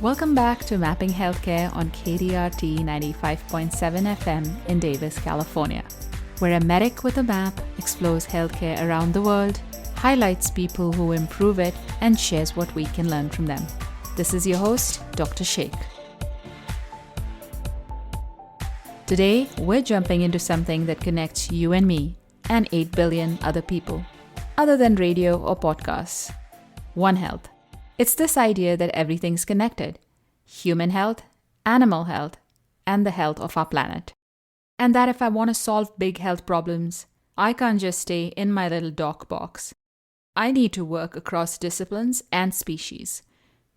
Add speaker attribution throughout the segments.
Speaker 1: Welcome back to Mapping Healthcare on KDRT 95.7 FM in Davis, California, where a medic with a map explores healthcare around the world, highlights people who improve it, and shares what we can learn from them. This is your host, Dr. Sheikh. Today, we're jumping into something that connects you and me and 8 billion other people, other than radio or podcasts. One Health. It's this idea that everything's connected: human health, animal health, and the health of our planet. And that if I want to solve big health problems, I can't just stay in my little doc box. I need to work across disciplines and species.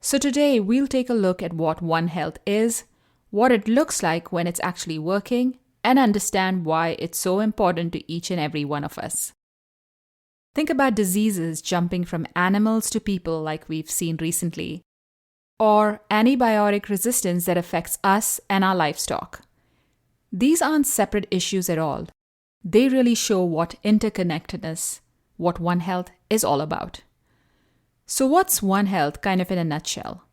Speaker 1: So today we'll take a look at what One Health is, what it looks like when it's actually working, and understand why it's so important to each and every one of us. Think about diseases jumping from animals to people like we've seen recently, or antibiotic resistance that affects us and our livestock. These aren't separate issues at all. They really show what interconnectedness, what One Health is all about. So what's One Health kind of in a nutshell?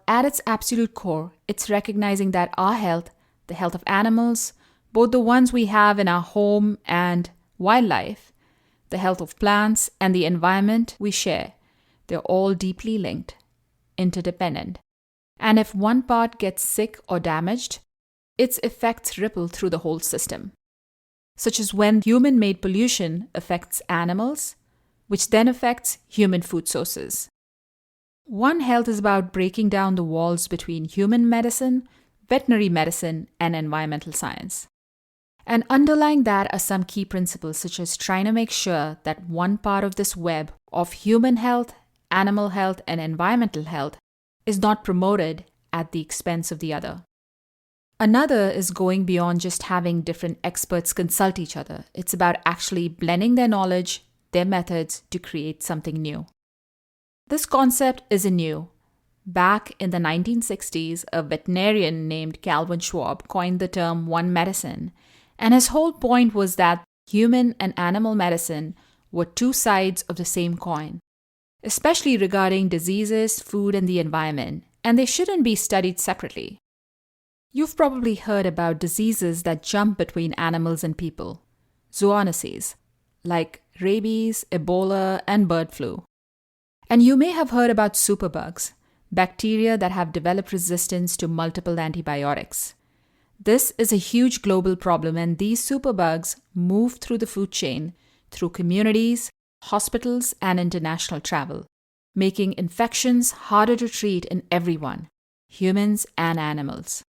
Speaker 1: At its absolute core, it's recognizing that our health, the health of animals, both the ones we have in our home and wildlife, the health of plants, and the environment we share, they're all deeply linked, interdependent. And if one part gets sick or damaged, its effects ripple through the whole system. Such as when human-made pollution affects animals, which then affects human food sources. One Health is about breaking down the walls between human medicine, veterinary medicine, and environmental science. And underlying that are some key principles, such as trying to make sure that one part of this web of human health, animal health, and environmental health is not promoted at the expense of the other. Another is going beyond just having different experts consult each other. It's about actually blending their knowledge, their methods to create something new. This concept isn't new. Back in the 1960s, a veterinarian named Calvin Schwab coined the term One Medicine. And his whole point was that human and animal medicine were two sides of the same coin, especially regarding diseases, food, and the environment, and they shouldn't be studied separately. You've probably heard about diseases that jump between animals and people, zoonoses, like rabies, Ebola, and bird flu. And you may have heard about superbugs, bacteria that have developed resistance to multiple antibiotics. This is a huge global problem, and these superbugs move through the food chain, through communities, hospitals, and international travel, making infections harder to treat in everyone, humans and animals.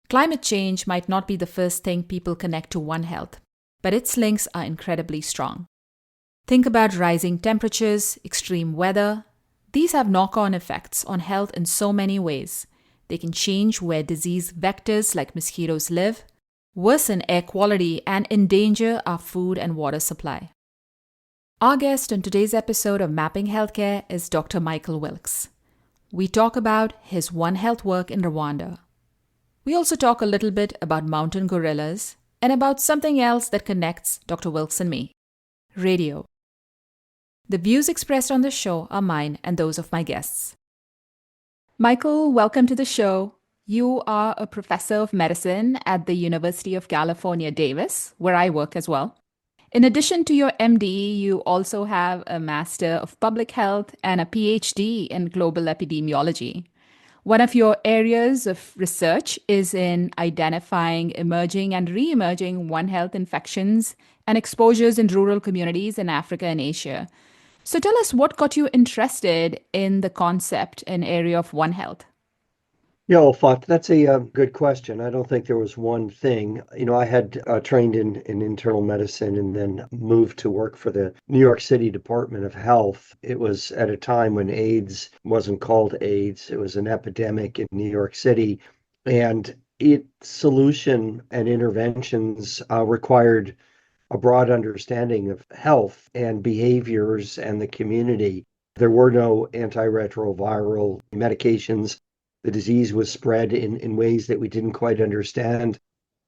Speaker 1: Climate change might not be the first thing people connect to One Health, but its links are incredibly strong. Think about rising temperatures, extreme weather. These have knock-on effects on health in so many ways. They can change where disease vectors like mosquitoes live, worsen air quality, and endanger our food and water supply. Our guest on today's episode of Mapping Healthcare is Dr. Michael Wilkes. We talk about his One Health work in Rwanda. We also talk a little bit about mountain gorillas and about something else that connects Dr. Wilkes and me: radio. The views expressed on the show are mine and those of my guests. Michael, welcome to the show. You are a professor of medicine at the University of California, Davis, where I work as well. In addition to your MD, you also have a Master of Public Health and a PhD in Global Epidemiology. One of your areas of research is in identifying emerging and re-emerging One Health infections and exposures in rural communities in Africa and Asia. So tell us, what got you interested in the concept and area of One Health?
Speaker 2: Yeah, well, Fat, that's a good question. I don't think there was one thing. I had trained in internal medicine and then moved to work for the New York City Department of Health. It was at a time when AIDS wasn't called AIDS. It was an epidemic in New York City. And its solution and interventions required a broad understanding of health and behaviors and the community. There were no antiretroviral medications. The disease was spread in ways that we didn't quite understand.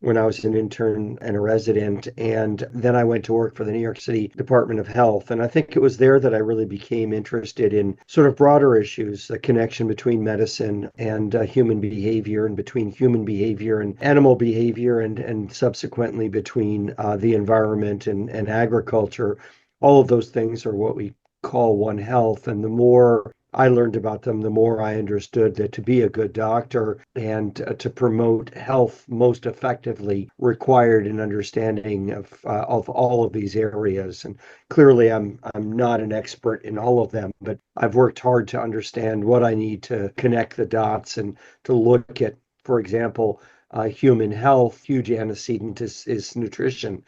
Speaker 2: when I was an intern and a resident. And then I went to work for the New York City Department of Health. And I think it was there that I really became interested in sort of broader issues, the connection between medicine and human behavior, and between human behavior and animal behavior, and subsequently between the environment and agriculture. All of those things are what we call One Health. And the more I learned about them, the more I understood that to be a good doctor and to promote health most effectively required an understanding of all of these areas. And clearly, I'm not an expert in all of them, but I've worked hard to understand what I need to connect the dots and to look at, for example, human health. Huge antecedent is nutrition,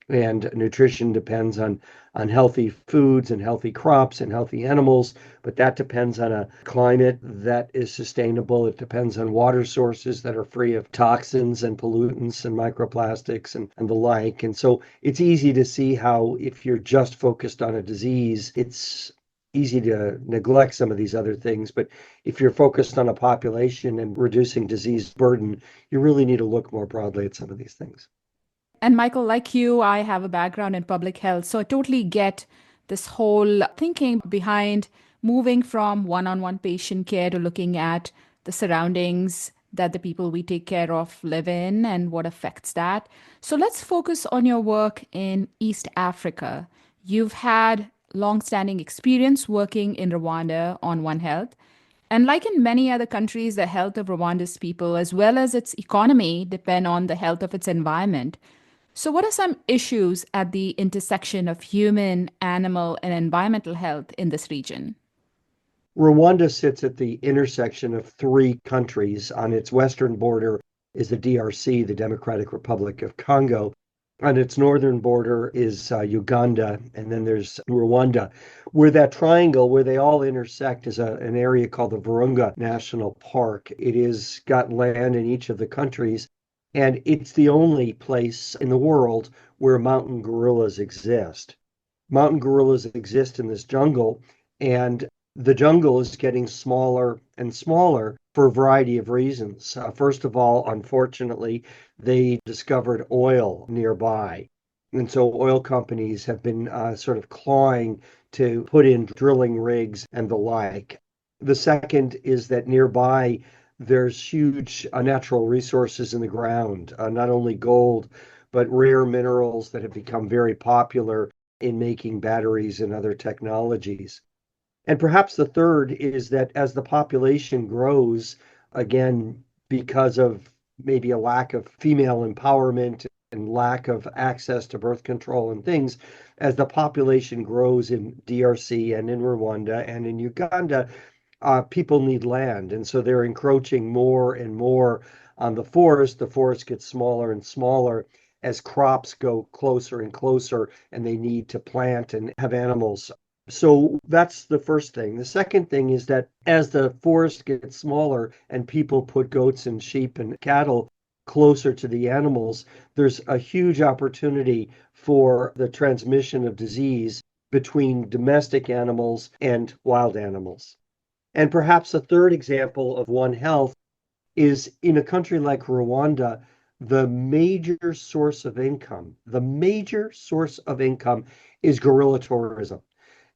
Speaker 2: and nutrition depends on healthy foods and healthy crops and healthy animals, but that depends on a climate that is sustainable. It depends on water sources that are free of toxins and pollutants and microplastics and the like. And so it's easy to see how, if you're just focused on a disease, it's easy to neglect some of these other things. But if you're focused on a population and reducing disease burden, you really need to look more broadly at some of these things.
Speaker 1: And Michael, like you, I have a background in public health, so I totally get this whole thinking behind moving from one on one patient care to looking at the surroundings that the people we take care of live in and what affects that. So let's focus on your work in East Africa. You've had long-standing experience working in Rwanda on One Health. And like in many other countries, the health of Rwanda's people, as well as its economy, depend on the health of its environment. So, what are some issues at the intersection of human, animal, and environmental health in this region?
Speaker 2: Rwanda sits at the intersection of three countries. On its western border is the DRC, the Democratic Republic of Congo. On its northern border is Uganda, and then there's Rwanda. Where that triangle, where they all intersect, is an area called the Virunga National Park. It is got land in each of the countries, and it's the only place in the world where mountain gorillas exist. Mountain gorillas exist in this jungle, and the jungle is getting smaller and smaller for a variety of reasons. First of all, unfortunately, they discovered oil nearby. And so oil companies have been sort of clawing to put in drilling rigs and the like. The second is that nearby there's huge natural resources in the ground, not only gold, but rare minerals that have become very popular in making batteries and other technologies. And perhaps the third is that as the population grows, again, because of maybe a lack of female empowerment and lack of access to birth control and things, as the population grows in DRC and in Rwanda and in Uganda, people need land. And so they're encroaching more and more on the forest. The forest gets smaller and smaller as crops go closer and closer, and they need to plant and have animals. So that's the first thing. The second thing is that as the forest gets smaller and people put goats and sheep and cattle closer to the animals, there's a huge opportunity for the transmission of disease between domestic animals and wild animals. And perhaps a third example of One Health is in a country like Rwanda, the major source of income is gorilla tourism.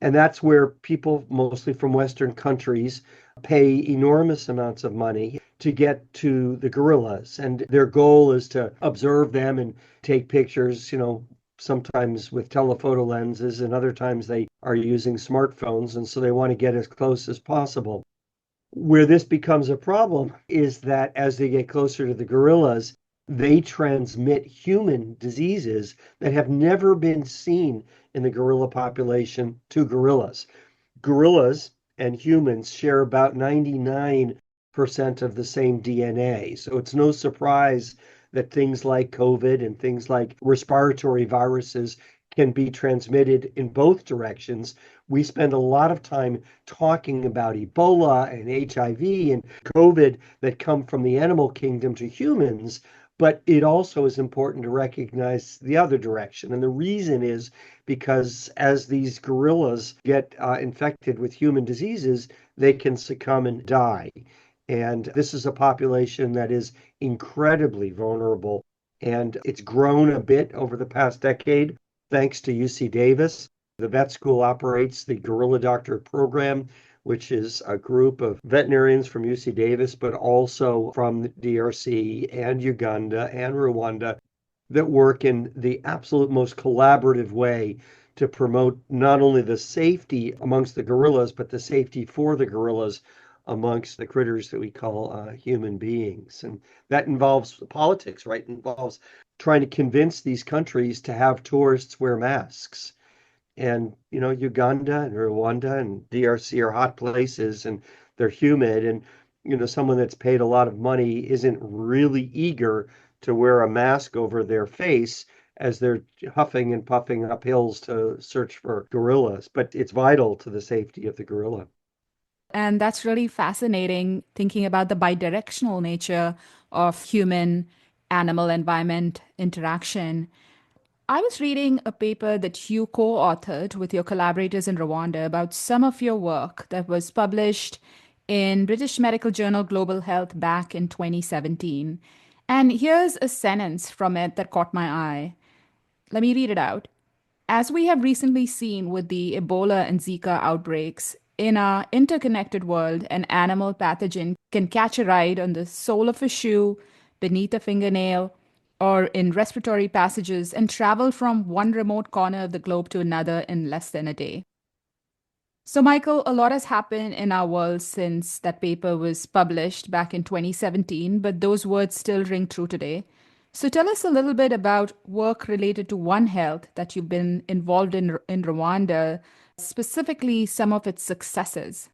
Speaker 2: And that's where people, mostly from Western countries, pay enormous amounts of money to get to the gorillas. And their goal is to observe them and take pictures, sometimes with telephoto lenses, and other times they are using smartphones. And so they want to get as close as possible. Where this becomes a problem is that as they get closer to the gorillas, they transmit human diseases that have never been seen in the gorilla population to gorillas. Gorillas and humans share about 99% of the same DNA. So it's no surprise that things like COVID and things like respiratory viruses can be transmitted in both directions. We spend a lot of time talking about Ebola and HIV and COVID that come from the animal kingdom to humans, but it also is important to recognize the other direction. And the reason is because as these gorillas get infected with human diseases, they can succumb and die. And this is a population that is incredibly vulnerable. and it's grown a bit over the past decade thanks to UC Davis. The vet school operates the Gorilla Doctor program, which is a group of veterinarians from UC Davis, but also from the DRC and Uganda and Rwanda that work in the absolute most collaborative way to promote not only the safety amongst the gorillas, but the safety for the gorillas amongst the critters that we call human beings. And that involves politics, right? It involves trying to convince these countries to have tourists wear masks. And, Uganda and Rwanda and DRC are hot places and they're humid. And, someone that's paid a lot of money isn't really eager to wear a mask over their face as they're huffing and puffing up hills to search for gorillas. But it's vital to the safety of the gorilla.
Speaker 1: And that's really fascinating, thinking about the bidirectional nature of human animal environment interaction. I was reading a paper that you co authored with your collaborators in Rwanda about some of your work that was published in British Medical Journal Global Health back in 2017. And here's a sentence from it that caught my eye. Let me read it out. As we have recently seen with the Ebola and Zika outbreaks, in our interconnected world, an animal pathogen can catch a ride on the sole of a shoe, beneath a fingernail, or in respiratory passages and travel from one remote corner of the globe to another in less than a day. So, Michael, a lot has happened in our world since that paper was published back in 2017, but those words still ring true today. So, tell us a little bit about work related to One Health that you've been involved in Rwanda, specifically some of its successes.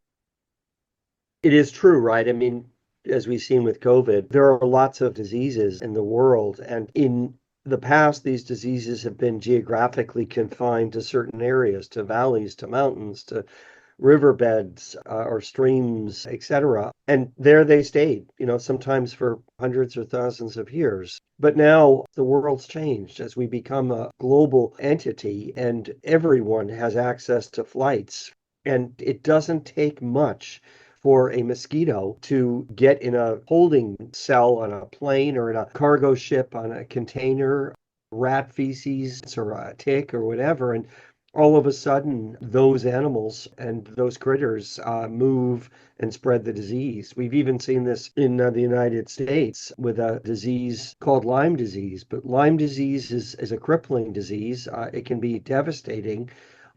Speaker 2: It is true, right? I mean, as we've seen with COVID, there are lots of diseases in the world. And in the past, these diseases have been geographically confined to certain areas, to valleys, to mountains, to riverbeds or streams, etc. And there they stayed, sometimes for hundreds or thousands of years. But now the world's changed as we become a global entity and everyone has access to flights. And it doesn't take much for a mosquito to get in a holding cell on a plane or in a cargo ship on a container, rat feces or a tick or whatever. And all of a sudden, those animals and those critters move and spread the disease. We've even seen this in the United States with a disease called Lyme disease. But Lyme disease is a crippling disease. It can be devastating.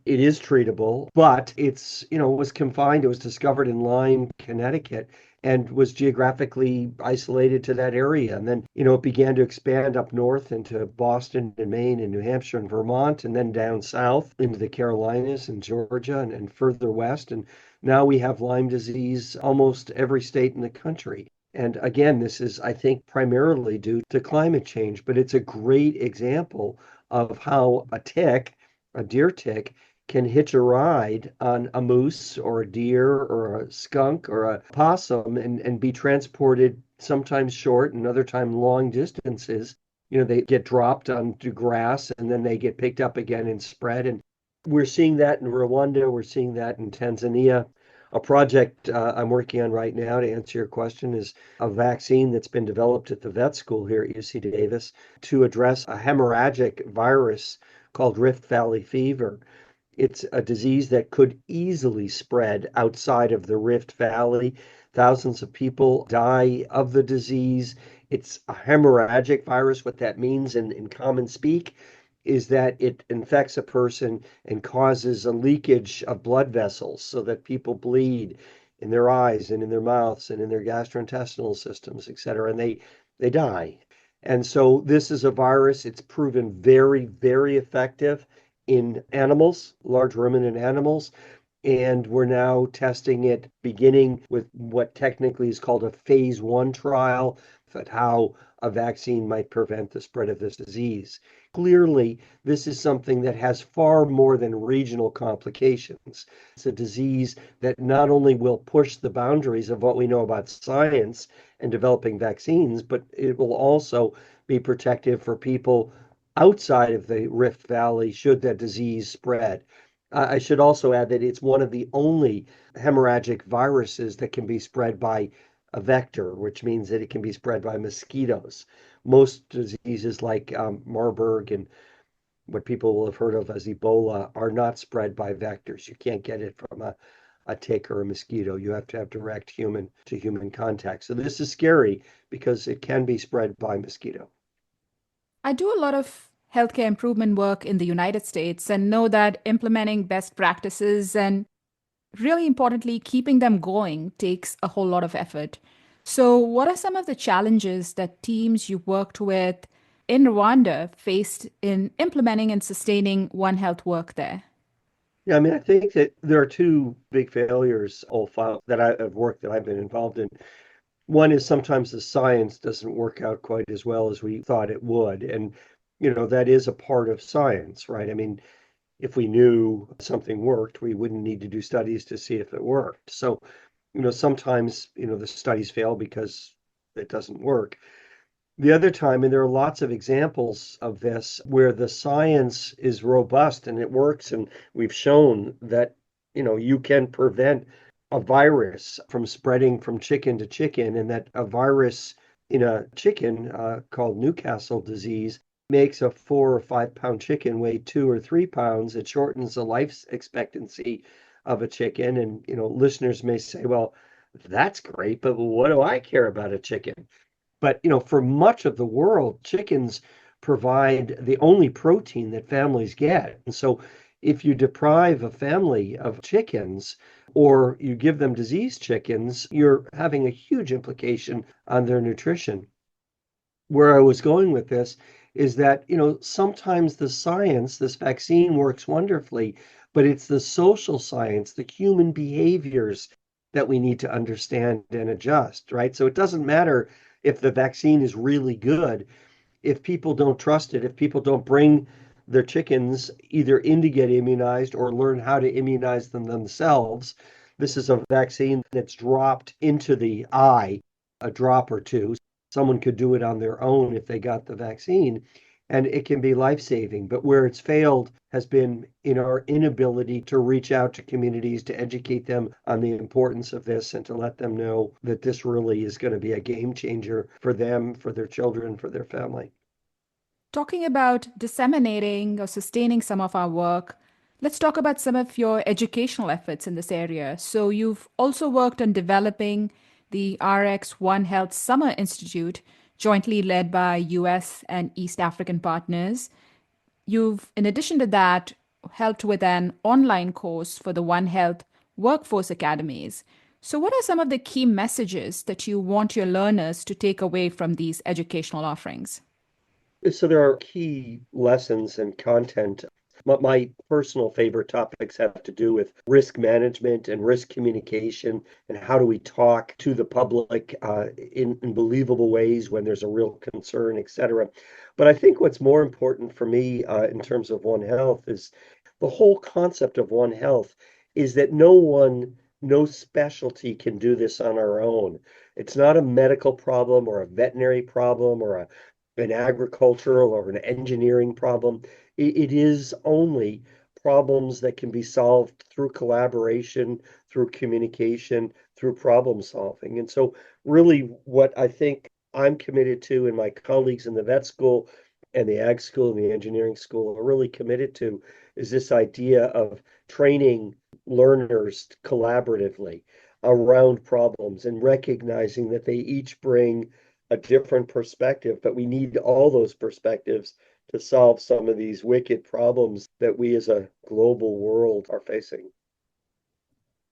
Speaker 2: It is treatable, but was confined. It was discovered in Lyme, Connecticut, and was geographically isolated to that area. And then, it began to expand up north into Boston and Maine and New Hampshire and Vermont, and then down south into the Carolinas and Georgia and further west. And now we have Lyme disease almost every state in the country. And again, this is, I think, primarily due to climate change, but it's a great example of how a deer tick, can hitch a ride on a moose or a deer or a skunk or a possum and be transported sometimes short and other time long distances. They get dropped onto grass and then they get picked up again and spread. And we're seeing that in Rwanda. We're seeing that in Tanzania. A project I'm working on right now to answer your question is a vaccine that's been developed at the vet school here at UC Davis to address a hemorrhagic virus called Rift Valley fever. It's a disease that could easily spread outside of the Rift Valley. Thousands of people die of the disease. It's a hemorrhagic virus. What that means in common speak is that it infects a person and causes a leakage of blood vessels so that people bleed in their eyes and in their mouths and in their gastrointestinal systems, et cetera, and they die. And so this is a virus. It's proven very, very effective in animals, large ruminant animals. And we're now testing it, beginning with what technically is called a phase 1 trial, at how a vaccine might prevent the spread of this disease. Clearly, this is something that has far more than regional complications. It's a disease that not only will push the boundaries of what we know about science and developing vaccines, but it will also be protective for people outside of the Rift Valley should that disease spread. I should also add that it's one of the only hemorrhagic viruses that can be spread by a vector, which means that it can be spread by mosquitoes. Most diseases like Marburg and what people will have heard of as Ebola are not spread by vectors. You can't get it from a tick or a mosquito. You have to have direct human to human contact. So this is scary because it can be spread by mosquito.
Speaker 1: I do a lot of healthcare improvement work in the United States and know that implementing best practices and really importantly, keeping them going takes a whole lot of effort. So, what are some of the challenges that teams you worked with in Rwanda faced in implementing and sustaining One Health work there?
Speaker 2: Yeah, I mean, I think that there are two big failures that I've worked that I've been involved in. One is sometimes the science doesn't work out quite as well as we thought it would. And, that is a part of science, right? I mean, if we knew something worked, we wouldn't need to do studies to see if it worked. So, sometimes, the studies fail because it doesn't work. The other time, and there are lots of examples of this where the science is robust and it works, and we've shown that, you can prevent a virus from spreading from chicken to chicken, and that a virus in a chicken called Newcastle disease makes a 4 or 5 pound chicken weigh 2 or 3 pounds. It shortens the life expectancy of a chicken. And, listeners may say, well, that's great, but what do I care about a chicken? But, for much of the world, chickens provide the only protein that families get. And so if you deprive a family of chickens or you give them diseased chickens, you're having a huge implication on their nutrition. Where I was going with this is that, sometimes the science, this vaccine works wonderfully, but it's the social science, the human behaviors that we need to understand and adjust, right? So it doesn't matter if the vaccine is really good. If people don't trust it, if people don't bring their chickens either in to get immunized or learn how to immunize them themselves, this is a vaccine that's dropped into the eye, a drop or two. Someone could do it on their own if they got the vaccine, and it can be life-saving. But where it's failed has been in our inability to reach out to communities, to educate them on the importance of this, and to let them know that this really is going to be a game changer for them, for their children, for their family.
Speaker 1: Talking about disseminating or sustaining some of our work, let's talk about some of your educational efforts in this area. So, you've also worked on developing the RX One Health Summer Institute, jointly led by US and East African partners. You've, in addition to that, helped with an online course for the One Health Workforce Academies. So, what are some of the key messages that you want your learners to take away from these educational offerings?
Speaker 2: So there are key lessons and content. My personal favorite topics have to do with risk management and risk communication and how do we talk to the public in believable ways when there's a real concern, et cetera. But I think what's more important for me in terms of One Health is the whole concept of One Health is that no specialty can do this on our own. It's not a medical problem or a veterinary problem or an agricultural or an engineering problem. It is only problems that can be solved through collaboration, through communication, through problem solving. And so, really, what I think I'm committed to, and my colleagues in the vet school and the ag school and the engineering school are really committed to, is this idea of training learners collaboratively around problems and recognizing that they each bring a different perspective, but we need all those perspectives to solve some of these wicked problems that we as a global world are facing.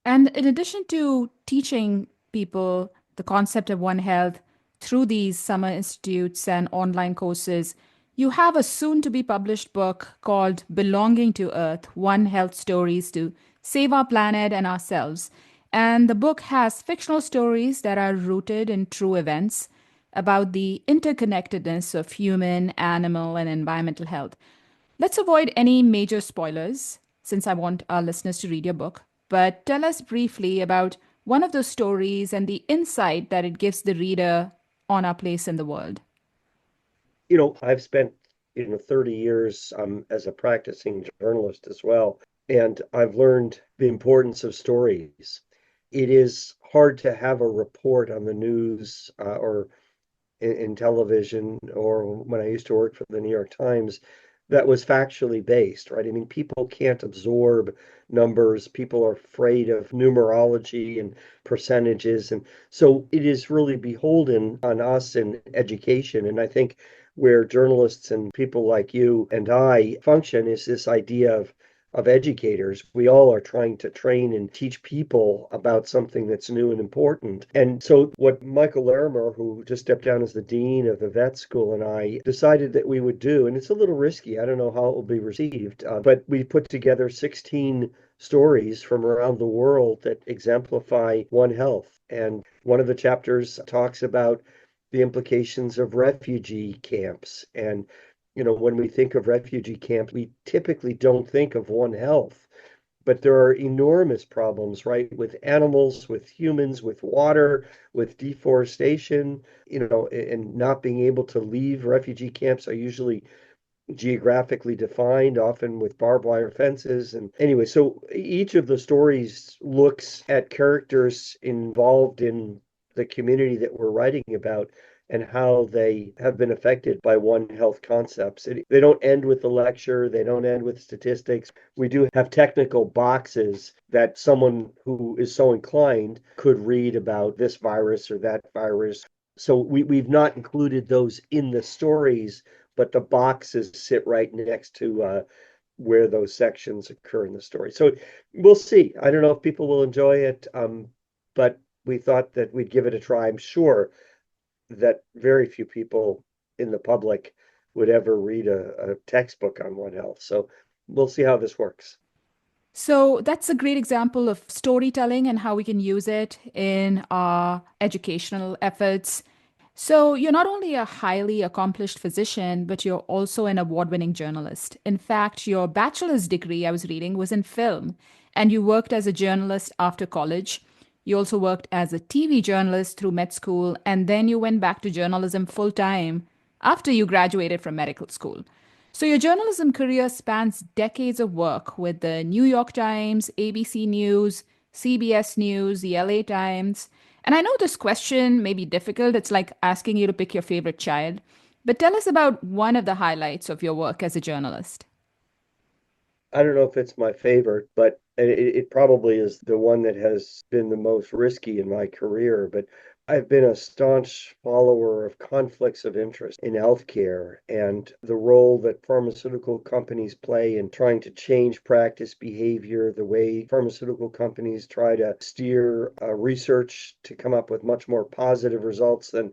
Speaker 1: And in addition to teaching people the concept of One Health through these summer institutes and online courses, you have a soon to be published book called Belonging to Earth: One Health Stories to Save Our Planet and Ourselves. And the book has fictional stories that are rooted in true events about the interconnectedness of human, animal, and environmental health. Let's avoid any major spoilers since I want our listeners to read your book, but tell us briefly about one of those stories and the insight that it gives the reader on our place in the world.
Speaker 2: I've spent 30 years as a practicing journalist as well, and I've learned the importance of stories. It is hard to have a report on the news or in television or when I used to work for the New York Times that was factually based, right? I mean, people can't absorb numbers. People are afraid of numerology and percentages. And so it is really beholden on us in education. And I think where journalists and people like you and I function is this idea of educators. We all are trying to train and teach people about something that's new and important. And so what Michael Larimer, who just stepped down as the dean of the vet school, and I decided that we would do, and it's a little risky, I don't know how it will be received, but we put together 16 stories from around the world that exemplify One Health. And one of the chapters talks about the implications of refugee camps. And when we think of refugee camps, we typically don't think of One Health, but there are enormous problems, right, with animals, with humans, with water, with deforestation, and not being able to leave. Refugee camps are usually geographically defined, often with barbed wire fences. And anyway, so each of the stories looks at characters involved in the community that we're writing about and how they have been affected by One Health concepts. They don't end with the lecture, they don't end with statistics. We do have technical boxes that someone who is so inclined could read about this virus or that virus. So we've not included those in the stories, but the boxes sit right next to where those sections occur in the story. So we'll see. I don't know if people will enjoy it, but we thought that we'd give it a try. I'm sure that very few people in the public would ever read a textbook on One Health. So we'll see how this works.
Speaker 1: So that's a great example of storytelling and how we can use it in our educational efforts. So you're not only a highly accomplished physician, but you're also an award-winning journalist. In fact, your bachelor's degree, I was reading, was in film, and you worked as a journalist after college. You also worked as a TV journalist through med school, and then you went back to journalism full time after you graduated from medical school. So your journalism career spans decades of work with the New York Times, ABC News, CBS News, the LA Times. And I know this question may be difficult. It's like asking you to pick your favorite child. But tell us about one of the highlights of your work as a journalist.
Speaker 2: I don't know if it's my favorite, but it probably is the one that has been the most risky in my career. But I've been a staunch follower of conflicts of interest in healthcare and the role that pharmaceutical companies play in trying to change practice behavior, the way pharmaceutical companies try to steer research to come up with much more positive results than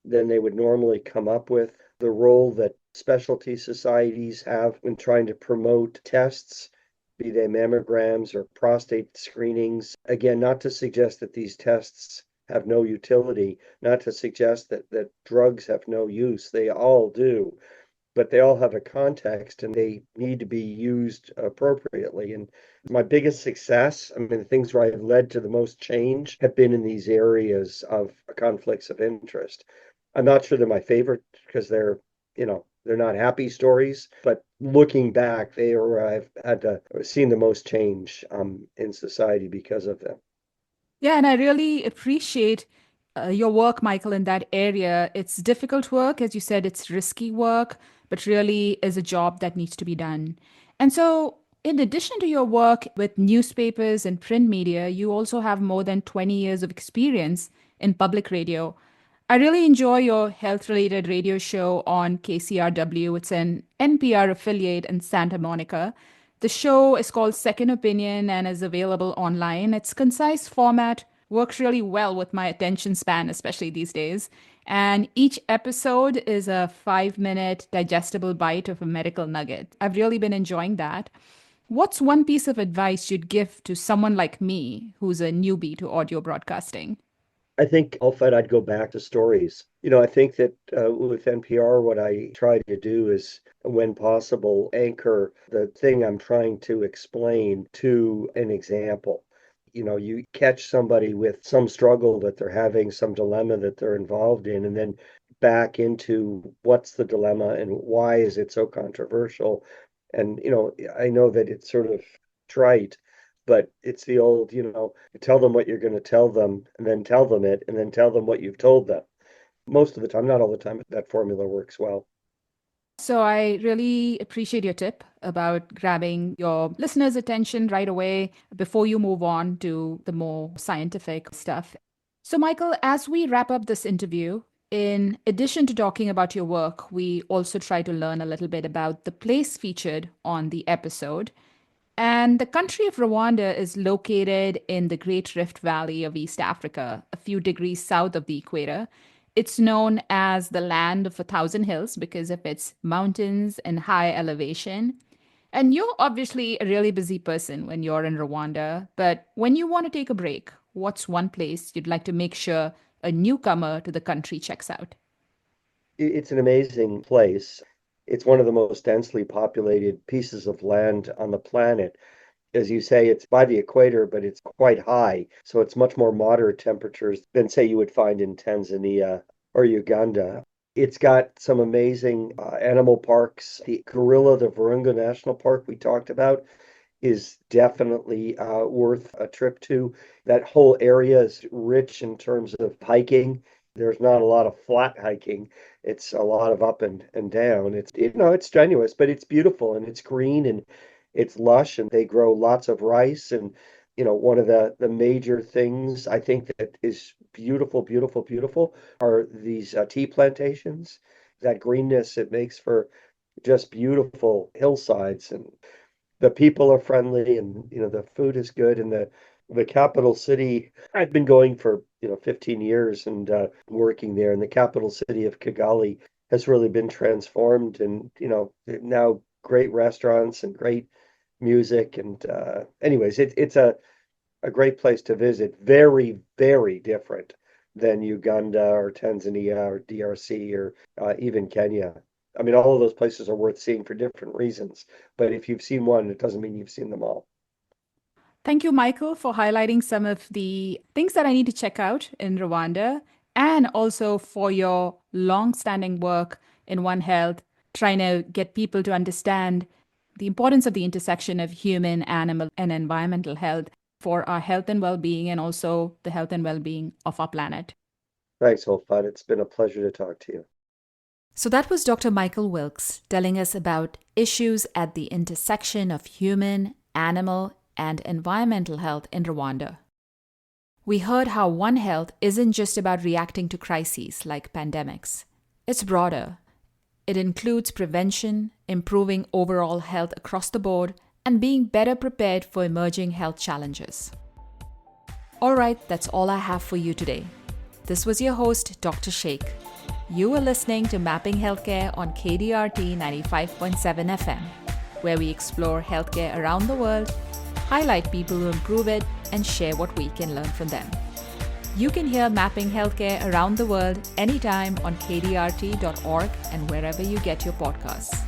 Speaker 2: they would normally come up with, the role that specialty societies have in trying to promote tests, be they mammograms or prostate screenings. Again, not to suggest that these tests have no utility, not to suggest that drugs have no use. They all do, but they all have a context and they need to be used appropriately. And my biggest success, I mean, the things where I've led to the most change have been in these areas of conflicts of interest. I'm not sure they're my favorite because they're not happy stories, but looking back, they are where I've had to seen the most change in society because of them.
Speaker 1: Yeah, and I really appreciate your work, Michael, in that area. It's difficult work. As you said, it's risky work, but really is a job that needs to be done. And so, in addition to your work with newspapers and print media, you also have more than 20 years of experience in public radio. I really enjoy your health related radio show on KCRW. It's an NPR affiliate in Santa Monica. The show is called Second Opinion and is available online. Its concise format works really well with my attention span, especially these days. And each episode is a 5 minute digestible bite of a medical nugget. I've really been enjoying that. What's one piece of advice you'd give to someone like me who's a newbie to audio broadcasting?
Speaker 2: I think Alfred, I'd go back to stories. I think that with NPR, what I try to do is, when possible, anchor the thing I'm trying to explain to an example. You catch somebody with some struggle that they're having, some dilemma that they're involved in, and then back into what's the dilemma and why is it so controversial. And, I know that it's sort of trite, but it's the old, tell them what you're going to tell them and then tell them it and then tell them what you've told them. Most of the time, not all the time, but that formula works well.
Speaker 1: So I really appreciate your tip about grabbing your listeners' attention right away before you move on to the more scientific stuff. So, Michael, as we wrap up this interview, in addition to talking about your work, we also try to learn a little bit about the place featured on the episode. And the country of Rwanda is located in the Great Rift Valley of East Africa, a few degrees south of the equator. It's known as the land of a thousand hills because of its mountains and high elevation. And you're obviously a really busy person when you're in Rwanda, but when you want to take a break, what's one place you'd like to make sure a newcomer to the country checks out?
Speaker 2: It's an amazing place. It's one of the most densely populated pieces of land on the planet. As you say, it's by the equator, but it's quite high. So it's much more moderate temperatures than, say, you would find in Tanzania or Uganda. It's got some amazing animal parks. The the Virunga National Park we talked about, is definitely worth a trip to. That whole area is rich in terms of hiking. There's not a lot of flat hiking. It's a lot of up and down. It's strenuous, but it's beautiful and it's green and it's lush and they grow lots of rice. And, one of the major things I think that is beautiful, beautiful, beautiful are these tea plantations. That greenness, it makes for just beautiful hillsides, and the people are friendly, and the food is good, and the capital city, I've been going for 15 years and working there, and the capital city of Kigali has really been transformed, and now great restaurants and great music, and anyways, it's a great place to visit. Very, very different than Uganda or Tanzania or DRC or even Kenya. I mean, all of those places are worth seeing for different reasons. But if you've seen one, it doesn't mean you've seen them all.
Speaker 1: Thank you, Michael, for highlighting some of the things that I need to check out in Rwanda and also for your long-standing work in One Health, trying to get people to understand the importance of the intersection of human, animal, and environmental health for our health and well-being and also the health and well-being of our planet.
Speaker 2: Thanks, Holfat. It's been a pleasure to talk to you.
Speaker 1: So that was Dr. Michael Wilkes telling us about issues at the intersection of human, animal, and environmental health in Rwanda. We heard how One Health isn't just about reacting to crises like pandemics. It's broader. It includes prevention, improving overall health across the board, and being better prepared for emerging health challenges. All right, that's all I have for you today. This was your host, Dr. Sheikh. You were listening to Mapping Healthcare on KDRT 95.7 FM, where we explore healthcare around the world, highlight people who improve it, and share what we can learn from them. You can hear Mapping Healthcare around the world anytime on kdrt.org and wherever you get your podcasts.